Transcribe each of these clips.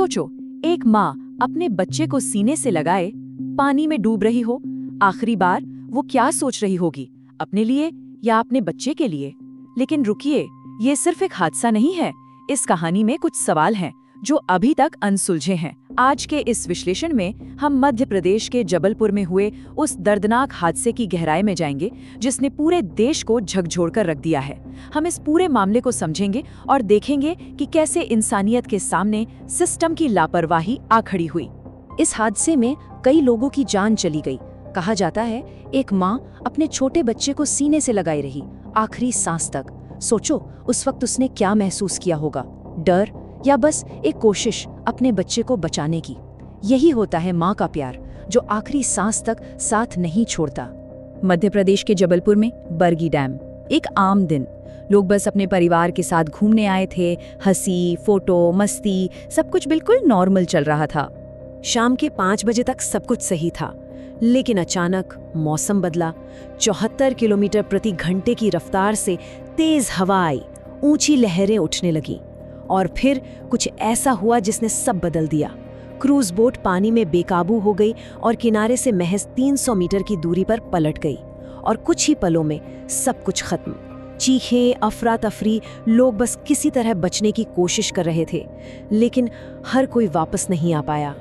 सोचो, एक माँ अपने बच्चे को सीने से लगाए पानी में डूब रही हो। आखिरी बार वो क्या सोच रही होगी, अपने लिए या अपने बच्चे के लिए? लेकिन रुकिए, ये सिर्फ एक हादसा नहीं है। इस कहानी में कुछ सवाल हैं जो अभी तक अनसुलझे हैं। आज के इस विश्लेषण में हम मध्य प्रदेश के जबलपुर में हुए उस दर्दनाक हादसे की गहराई में जाएंगे जिसने पूरे देश को झकझोरकर रख दिया है। हम इस पूरे मामले को समझेंगे और देखेंगे कि कैसे इंसानियत के सामने सिस्टम की लापरवाही आ खड़ी हुई। इस हादसे में कई लोगों की जान चली गई। कहा जाता है एक माँ अपने छोटे बच्चे को सीने से लगाई रही आखिरी सांस तक। सोचो उस वक्त उसने क्या महसूस किया होगा, डर या बस एक कोशिश अपने बच्चे को बचाने की। यही होता है माँ का प्यार जो आखिरी सांस तक साथ नहीं छोड़ता। मध्य प्रदेश के जबलपुर में बरगी डैम। एक आम दिन, लोग बस अपने परिवार के साथ घूमने आए थे। हंसी, फोटो, मस्ती, सब कुछ बिल्कुल नॉर्मल चल रहा था। शाम के 5 बजे तक सब कुछ सही था, लेकिन अचानक मौसम बदला। 74 किलोमीटर प्रति घंटे की रफ्तार से तेज हवा आई, ऊंची लहरें उठने लगी और फिर कुछ ऐसा हुआ जिसने सब बदल दिया। क्रूज बोट पानी में बेकाबू हो गई और किनारे से महज 300 मीटर की दूरी पर पलट गई और कुछ ही पलों में सब कुछ खत्म। चीखें, अफरा तफरी, लोग बस किसी तरह बचने की कोशिश कर रहे थे, लेकिन हर कोई वापस नहीं आ पाया।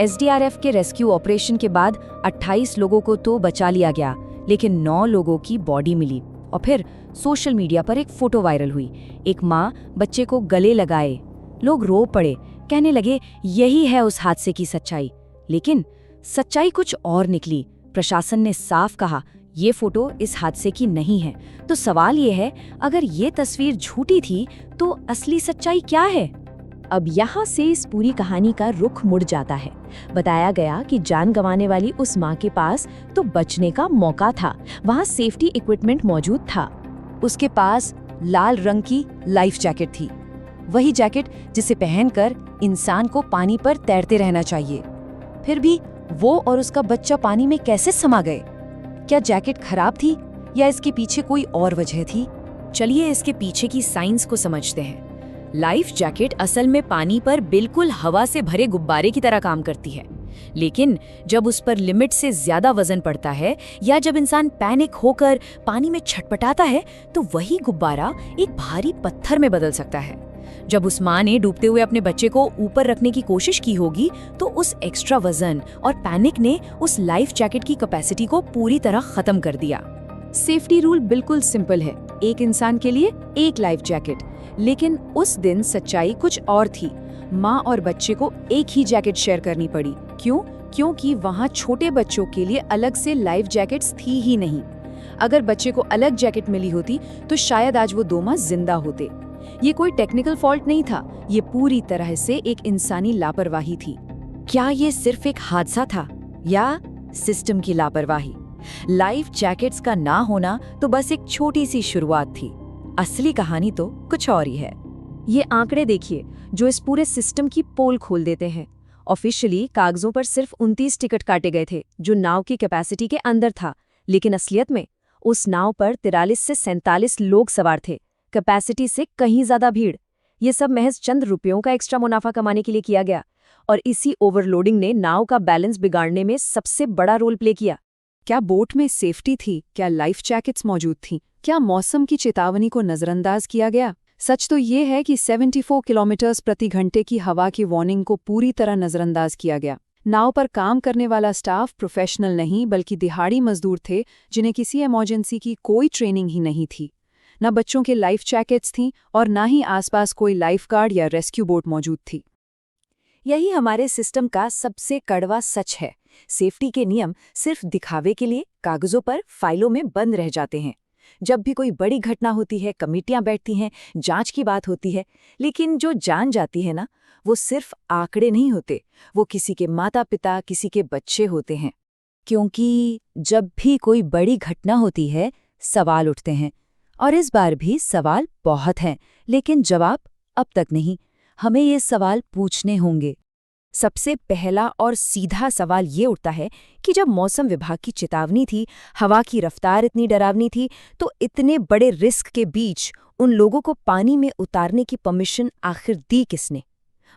एसडीआरएफ के रेस्क्यू ऑपरेशन के बाद 28 लोगों को तो बचा लिया गया, लेकिन 9 लोगों की बॉडी मिली। और फिर सोशल मीडिया पर एक फोटो वायरल हुई, एक माँ बच्चे को गले लगाए। लोग रो पड़े, कहने लगे यही है उस हादसे की सच्चाई। लेकिन सच्चाई कुछ और निकली। प्रशासन ने साफ कहा ये फोटो इस हादसे की नहीं है। तो सवाल ये है, अगर ये तस्वीर झूठी थी तो असली सच्चाई क्या है? अब यहाँ से इस पूरी कहानी का रुख मुड़ जाता है। बताया गया कि जान गंवाने वाली उस माँ के पास तो बचने का मौका था, वहाँ सेफ्टी इक्विपमेंट मौजूद था। उसके पास लाल रंग की लाइफ जैकेट थी, वही जैकेट जिसे पहनकर इंसान को पानी पर तैरते रहना चाहिए। फिर भी वो और उसका बच्चा पानी में कैसे समा गए? क्या जैकेट खराब थी या इसके पीछे कोई और वजह थी? चलिए इसके पीछे की साइंस को समझते हैं। लाइफ जैकेट असल में पानी पर बिल्कुल हवा से भरे गुब्बारे की तरह काम करती है, लेकिन जब उस पर लिमिट से ज्यादा वजन पड़ता है या जब इंसान पैनिक होकर पानी में छटपटाता है तो वही गुब्बारा एक भारी पत्थर में बदल सकता है। जब उस माँ ने डूबते हुए अपने बच्चे को ऊपर रखने की कोशिश की होगी तो उस एक्स्ट्रा वजन और पैनिक ने उस लाइफ जैकेट की कैपेसिटी को पूरी तरह खत्म कर दिया। सेफ्टी रूल बिल्कुल सिंपल है, एक इंसान के लिए एक लाइफ जैकेट। लेकिन उस दिन सच्चाई कुछ और थी। माँ और बच्चे को एक ही जैकेट शेयर करनी पड़ी। क्यों? क्योंकि वहाँ छोटे बच्चों के लिए अलग से लाइफ जैकेट्स थी ही नहीं। अगर बच्चे को अलग जैकेट मिली होती तो शायद आज वो 2 माह जिंदा होते। ये कोई टेक्निकल फॉल्ट नहीं था, ये पूरी तरह से एक इंसानी लापरवाही थी। क्या ये सिर्फ एक हादसा था या सिस्टम की लापरवाही? लाइफ जैकेट्स का ना होना तो बस एक छोटी सी शुरुआत थी, असली कहानी तो कुछ और ही है। ये आंकड़े देखिए जो इस पूरे सिस्टम की पोल खोल देते हैं। ऑफिशियली कागजों पर सिर्फ 29 टिकट काटे गए थे जो नाव की कैपेसिटी के अंदर था, लेकिन असलियत में उस नाव पर 43 से 47 लोग सवार थे, कैपेसिटी से कहीं ज्यादा भीड़। ये सब महज चंद रुपयों का एक्स्ट्रा मुनाफा कमाने के लिए किया गया और इसी ओवरलोडिंग ने नाव का बैलेंस बिगाड़ने में सबसे बड़ा रोल प्ले किया। क्या बोट में सेफ्टी थी? क्या लाइफ जैकेट्स मौजूद थीं? क्या मौसम की चेतावनी को नजरअंदाज किया गया? सच तो ये है कि 74 किलोमीटर प्रति घंटे की हवा की वार्निंग को पूरी तरह नजरअंदाज किया गया। नाव पर काम करने वाला स्टाफ प्रोफेशनल नहीं बल्कि दिहाड़ी मजदूर थे जिन्हें किसी इमरजेंसी की कोई ट्रेनिंग ही नहीं थी। न बच्चों के लाइफ जैकेट्स थीं और न ही आसपास कोई लाइफ गार्ड या रेस्क्यू बोट मौजूद थी। यही हमारे सिस्टम का सबसे कड़वा सच है। सेफ्टी के नियम सिर्फ दिखावे के लिए कागजों पर, फाइलों में बंद रह जाते हैं। जब भी कोई बड़ी घटना होती है, कमेटियां बैठती हैं, जांच की बात होती है, लेकिन जो जान जाती है ना, वो सिर्फ आंकड़े नहीं होते, वो किसी के माता पिता, किसी के बच्चे होते हैं। क्योंकि जब भी कोई बड़ी घटना होती है, सवाल उठते हैं, और इस बार भी सवाल बहुत हैं, लेकिन जवाब अब तक नहीं। हमें ये सवाल पूछने होंगे। सबसे पहला और सीधा सवाल ये उठता है कि जब मौसम विभाग की चेतावनी थी, हवा की रफ्तार इतनी डरावनी थी, तो इतने बड़े रिस्क के बीच उन लोगों को पानी में उतारने की परमिशन आखिर दी किसने?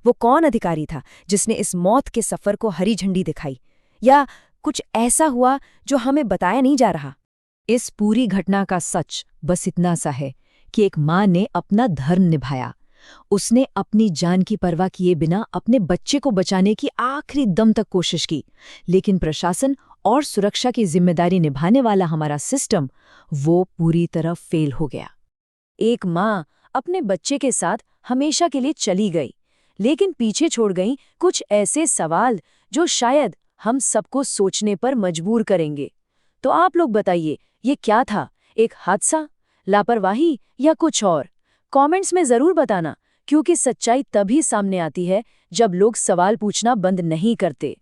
वो कौन अधिकारी था जिसने इस मौत के सफर को हरी झंडी दिखाई? या कुछ ऐसा हुआ जो हमें बताया नहीं जा रहा? इस पूरी घटना का सच बस इतना सा है कि एक माँ ने अपना धर्म निभाया। उसने अपनी जान की परवाह किए बिना अपने बच्चे को बचाने की आखिरी दम तक कोशिश की, लेकिन प्रशासन और सुरक्षा की जिम्मेदारी निभाने वाला हमारा सिस्टम वो पूरी तरह फेल हो गया। एक माँ अपने बच्चे के साथ हमेशा के लिए चली गई, लेकिन पीछे छोड़ गई कुछ ऐसे सवाल जो शायद हम सबको सोचने पर मजबूर करेंगे। तो आप लोग बताइए, ये क्या था? एक हादसा, लापरवाही या कुछ और? कमेंट्स में जरूर बताना, क्योंकि सच्चाई तभी सामने आती है जब लोग सवाल पूछना बंद नहीं करते।